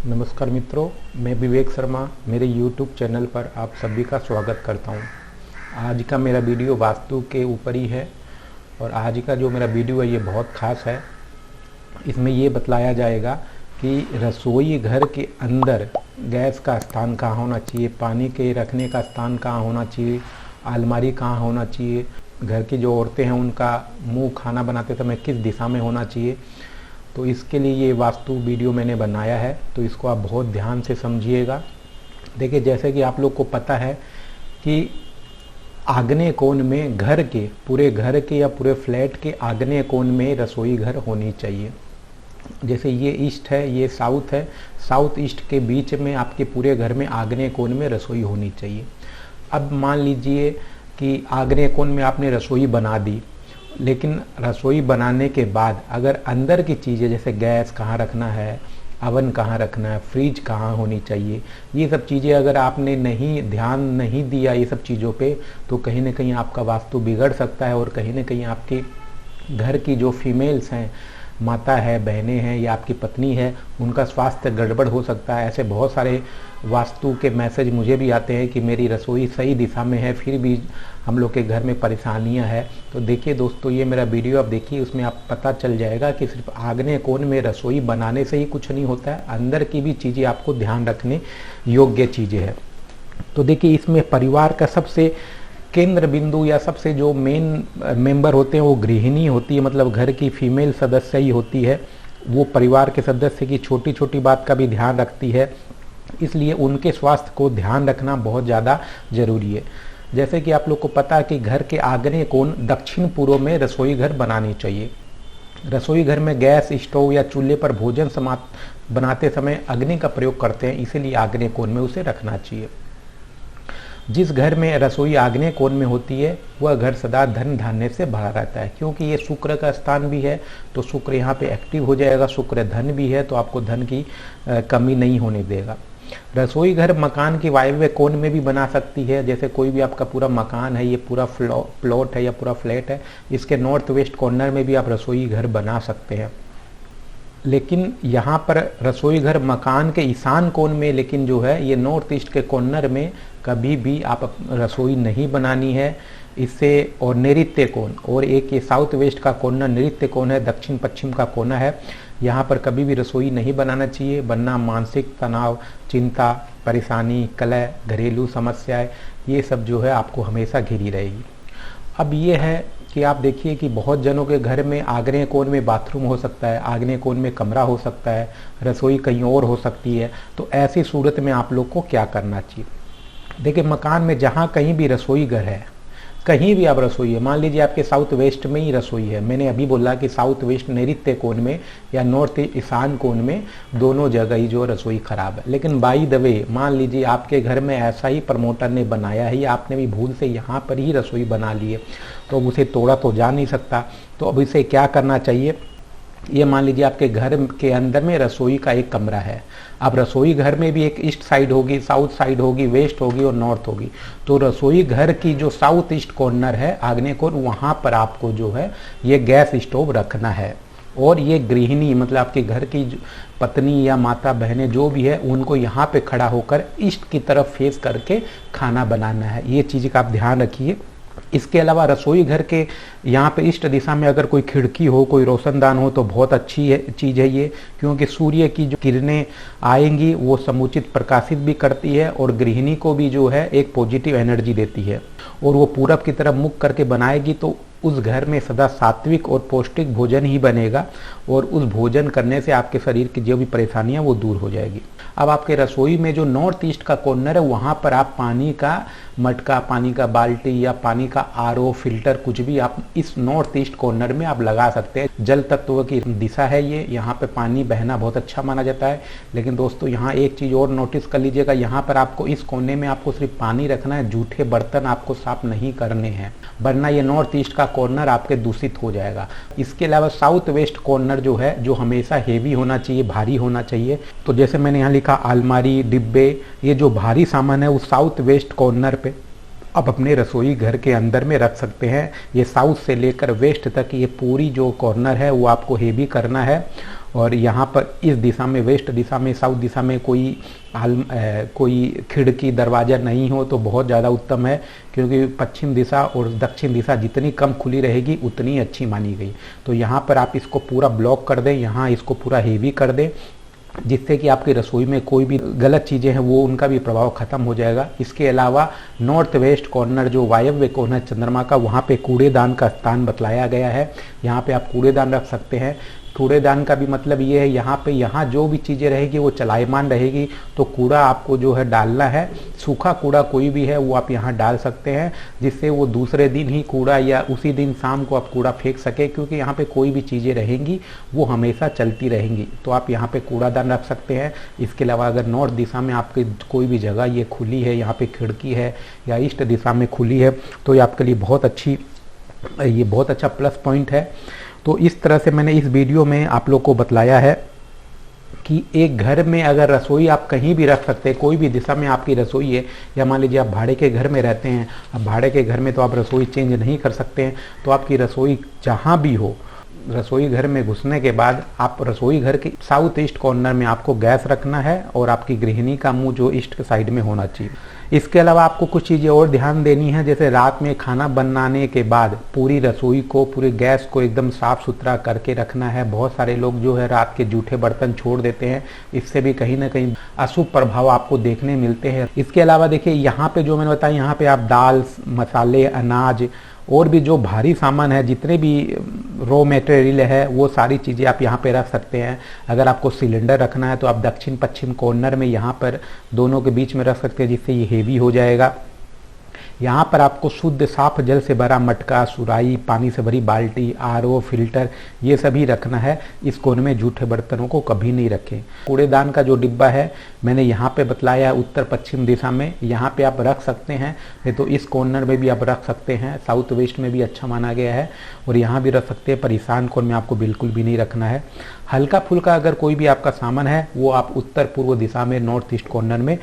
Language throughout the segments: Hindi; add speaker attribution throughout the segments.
Speaker 1: नमस्कार मित्रों, मैं विवेक शर्मा मेरे YouTube चैनल पर आप सभी का स्वागत करता हूं। आज का मेरा वीडियो वास्तु के ऊपर ही है और आज का जो मेरा वीडियो है ये बहुत ख़ास है। इसमें ये बतलाया जाएगा कि रसोई घर के अंदर गैस का स्थान कहाँ होना चाहिए, पानी के रखने का स्थान कहाँ होना चाहिए, अलमारी कहाँ होना चाहिए, घर की जो औरतें हैं उनका मुँह खाना बनाते समय किस दिशा में होना चाहिए। तो इसके लिए ये वास्तु वीडियो मैंने बनाया है, तो इसको आप बहुत ध्यान से समझिएगा। देखिए, जैसे कि आप लोग को पता है कि आग्नेय कोण में पूरे घर के या पूरे फ्लैट के आग्नेय कोण में रसोई घर होनी चाहिए। जैसे ये ईस्ट है, ये साउथ है, साउथ ईस्ट के बीच में आपके पूरे घर में आग्नेय कोण में रसोई होनी चाहिए। अब मान लीजिए कि आग्नेय कोण में आपने रसोई बना दी, लेकिन रसोई बनाने के बाद अगर अंदर की चीज़ें जैसे गैस कहाँ रखना है, अवन कहाँ रखना है, फ्रिज कहाँ होनी चाहिए, ये सब चीज़ें अगर आपने ध्यान नहीं दिया ये सब चीज़ों पे, तो कहीं ना कहीं आपका वास्तु बिगड़ सकता है और कहीं ना कहीं आपके घर की जो फीमेल्स हैं, माता है, बहनें हैं या आपकी पत्नी है, उनका स्वास्थ्य गड़बड़ हो सकता है। ऐसे बहुत सारे वास्तु के मैसेज मुझे भी आते हैं कि मेरी रसोई सही दिशा में है फिर भी हम लोग के घर में परेशानियां हैं। तो देखिए दोस्तों, ये मेरा वीडियो आप देखिए, उसमें आप पता चल जाएगा कि सिर्फ आग्नेय कोण में रसोई बनाने से ही कुछ नहीं होता है, अंदर की भी चीज़ें आपको ध्यान रखने योग्य चीज़ें हैं। तो देखिए, इसमें परिवार का सबसे केंद्र बिंदु या सबसे जो मेन मेंबर होते हैं वो गृहिणी होती है, मतलब घर की फीमेल सदस्य ही होती है। वो परिवार के सदस्य की छोटी छोटी बात का भी ध्यान रखती है, इसलिए उनके स्वास्थ्य को ध्यान रखना बहुत ज़्यादा जरूरी है। जैसे कि आप लोग को पता है कि घर के आग्नेय कोण दक्षिण पूर्व में रसोई घर बनानी चाहिए। रसोई घर में गैस, स्टोव या चूल्हे पर भोजन बनाते समय अग्नि का प्रयोग करते हैं, इसीलिए आग्नेय कोण में उसे रखना चाहिए। जिस घर में रसोई आग्नेय कोण में होती है वह घर सदा धन धान्य से भरा रहता है, क्योंकि ये शुक्र का स्थान भी है, तो शुक्र यहाँ पे एक्टिव हो जाएगा। शुक्र धन भी है, तो आपको धन की कमी नहीं होने देगा। रसोई घर मकान की वायव्य कोण में भी बना सकती है। जैसे कोई भी आपका पूरा मकान है, ये पूरा प्लॉट है या पूरा फ्लैट है, इसके नॉर्थ वेस्ट कॉर्नर में भी आप रसोई घर बना सकते हैं। लेकिन यहाँ पर रसोई घर मकान के ईशान कोण में, लेकिन जो है ये नॉर्थ ईस्ट के कॉर्नर में कभी भी आप रसोई नहीं बनानी है इससे। और नैऋत्य कोण, और एक ये साउथ वेस्ट का कॉर्नर नैऋत्य कोण है, दक्षिण पश्चिम का कोना है, यहाँ पर कभी भी रसोई नहीं बनाना चाहिए। वरना मानसिक तनाव, चिंता, परेशानी, कलह, घरेलू समस्याएं, ये सब जो है आपको हमेशा घिरी रहेगी। अब ये है कि आप देखिए कि बहुत जनों के घर में आग्नेय कोण में बाथरूम हो सकता है, आग्नेय कोण में कमरा हो सकता है, रसोई कहीं और हो सकती है। तो ऐसी सूरत में आप लोग को क्या करना चाहिए? देखिए, मकान में जहाँ कहीं भी रसोई घर है, कहीं भी आप रसोई है, मान लीजिए आपके साउथ वेस्ट में ही रसोई है, मैंने अभी बोला कि साउथ वेस्ट नैऋत्य कोण में या नॉर्थ ईशान कोण में, दोनों जगह ही जो रसोई खराब है। लेकिन बाई द वे मान लीजिए आपके घर में ऐसा ही प्रमोटर ने बनाया है या आपने भी भूल से यहाँ पर ही रसोई बना ली है, तो अब उसे तोड़ा तो जा नहीं सकता। तो अब इसे क्या करना चाहिए? ये मान लीजिए आपके घर के अंदर में रसोई का एक कमरा है। अब रसोई घर में भी एक ईस्ट साइड होगी, साउथ साइड होगी, वेस्ट होगी और नॉर्थ होगी। तो रसोई घर की जो साउथ ईस्ट कॉर्नर है, आग्नेय कोण, वहाँ पर आपको जो है ये गैस स्टोव रखना है। और ये गृहिणी मतलब आपके घर की पत्नी या माता बहनें जो भी है, उनको यहाँ पे खड़ा होकर ईस्ट की तरफ फेस करके खाना बनाना है। ये चीज़ का आप ध्यान रखिए। इसके अलावा रसोई घर के यहाँ पे ईस्ट दिशा में अगर कोई खिड़की हो, कोई रोशनदान हो, तो बहुत अच्छी चीज़ है ये, क्योंकि सूर्य की जो किरणें आएंगी वो समुचित प्रकाशित भी करती है और गृहिणी को भी जो है एक पॉजिटिव एनर्जी देती है। और वो पूरब की तरफ मुख करके बनाएगी तो उस घर में सदा सात्विक और पौष्टिक भोजन ही बनेगा और उस भोजन करने से आपके शरीर की जो भी परेशानियां वो दूर हो जाएगी। अब आपके रसोई में जो नॉर्थ ईस्ट का कॉर्नर है, वहाँ पर आप पानी का मटका, पानी का बाल्टी या पानी का आरओ फिल्टर कुछ भी आप इस नॉर्थ ईस्ट कॉर्नर में आप लगा सकते हैं। जल तत्व की दिशा है ये, यहाँ पे पानी बहना बहुत अच्छा माना जाता है। लेकिन दोस्तों, यहाँ एक चीज़ और नोटिस कर लीजिएगा, यहाँ पर आपको इस कोने में आपको सिर्फ पानी रखना है, जूठे बर्तन आपको साफ नहीं करने हैं, वरना ये नॉर्थ ईस्ट का कॉर्नर आपके दूषित हो जाएगा। इसके अलावा साउथ वेस्ट कॉर्नर जो है, जो हमेशा हेवी होना चाहिए, भारी होना चाहिए। तो जैसे मैंने यहाँ लिखा अलमारी, डिब्बे, ये जो भारी सामान है वो साउथ वेस्ट कॉर्नर पे आप अपने रसोई घर के अंदर में रख सकते हैं। ये साउथ से लेकर वेस्ट तक ये पूरी जो कॉर्नर है वो आपको हेवी करना है। और यहाँ पर इस दिशा में, वेस्ट दिशा में, साउथ दिशा में कोई खिड़की दरवाज़ा नहीं हो तो बहुत ज़्यादा उत्तम है, क्योंकि पश्चिम दिशा और दक्षिण दिशा जितनी कम खुली रहेगी उतनी अच्छी मानी गई। तो यहाँ पर आप इसको पूरा ब्लॉक कर दें, यहाँ इसको पूरा हेवी कर दें, जिससे कि आपकी रसोई में कोई भी गलत चीज़ें हैं वो उनका भी प्रभाव खत्म हो जाएगा। इसके अलावा नॉर्थ वेस्ट कॉर्नर जो वायव्य कोण है चंद्रमा का, वहाँ पे कूड़ेदान का स्थान बतलाया गया है। यहाँ पे आप कूड़ेदान रख सकते हैं। कूड़ेदान का भी मतलब ये है यहाँ जो भी चीज़ें रहेगी वो चलायमान रहेगी, तो कूड़ा आपको जो है डालना है, सूखा कूड़ा कोई भी है वो आप यहाँ डाल सकते हैं, जिससे वो दूसरे दिन ही कूड़ा या उसी दिन शाम को आप कूड़ा फेंक सके, क्योंकि यहाँ पे कोई भी चीज़ें रहेंगी वो हमेशा चलती रहेंगी। तो आप यहाँ पे कूड़ादान रख सकते हैं। इसके अलावा अगर नॉर्थ दिशा में आपकी कोई भी जगह ये खुली है, यहाँ पे खिड़की है, या ईस्ट दिशा में खुली है, तो ये आपके लिए बहुत अच्छा प्लस पॉइंट है। तो इस तरह से मैंने इस वीडियो में आप लोग को बतलाया है कि एक घर में अगर रसोई आप कहीं भी रख सकते हैं, कोई भी दिशा में आपकी रसोई है, या मान लीजिए आप भाड़े के घर में रहते हैं, अब भाड़े के घर में तो आप रसोई चेंज नहीं कर सकते हैं, तो आपकी रसोई जहाँ भी हो, रसोई घर में घुसने के बाद आप रसोई घर के साउथ ईस्ट कॉर्नर में आपको गैस रखना है, और आपकी गृहिणी का मुंह जो ईस्ट के साइड में होना चाहिए। इसके अलावा आपको कुछ चीज़ें और ध्यान देनी है, जैसे रात में खाना बनाने के बाद पूरी रसोई को, पूरी गैस को एकदम साफ सुथरा करके रखना है। बहुत सारे लोग जो है रात के जूठे बर्तन छोड़ देते हैं, इससे भी कहीं ना कहीं अशुभ प्रभाव आपको देखने मिलते हैं। इसके अलावा देखिए यहाँ पे जो मैंने बताया, यहाँ पे आप दाल, मसाले, अनाज और भी जो भारी सामान है, जितने भी रॉ मटेरियल है, वो सारी चीज़ें आप यहाँ पे रख सकते हैं। अगर आपको सिलेंडर रखना है तो आप दक्षिण पश्चिम कॉर्नर में यहाँ पर दोनों के बीच में रख सकते हैं, जिससे ये हेवी हो जाएगा। यहाँ पर आपको शुद्ध साफ जल से भरा मटका, सुराही, पानी से भरी बाल्टी, आरओ, फिल्टर, ये सभी रखना है। इस कोने में जूठे बर्तनों को कभी नहीं रखें। कूड़ेदान का जो डिब्बा है मैंने यहाँ पे बतलाया है, उत्तर पश्चिम दिशा में, यहाँ पे आप रख सकते हैं, नहीं तो इस कॉर्नर में भी आप रख सकते हैं। साउथ वेस्ट में भी अच्छा माना गया है, और यहाँ भी रख सकते हैं, पर ईशान कोण में आपको बिल्कुल भी नहीं रखना है। हल्का फुल्का अगर कोई भी आपका सामान है वो आप उत्तर पूर्व दिशा में, नॉर्थ ईस्ट कॉर्नर में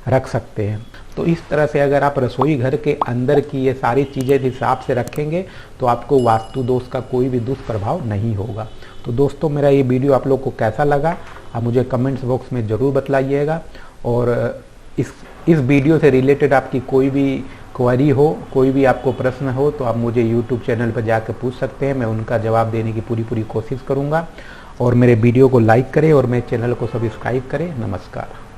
Speaker 1: रख सकते हैं। तो इस तरह से अगर आप रसोई घर के अंदर की ये सारी चीज़ें हिसाब से रखेंगे तो आपको वास्तु दोष का कोई भी दुष्प्रभाव नहीं होगा। तो दोस्तों, मेरा ये वीडियो आप लोग को कैसा लगा आप मुझे कमेंट्स बॉक्स में ज़रूर बतलाइएगा, और इस वीडियो से रिलेटेड आपकी कोई भी क्वेरी हो, कोई भी आपको प्रश्न हो, तो आप मुझे यूट्यूब चैनल पर जाकर पूछ सकते हैं। मैं उनका जवाब देने की पूरी कोशिश करूँगा। और मेरे वीडियो को लाइक करें और मेरे चैनल को सब्सक्राइब करें। नमस्कार।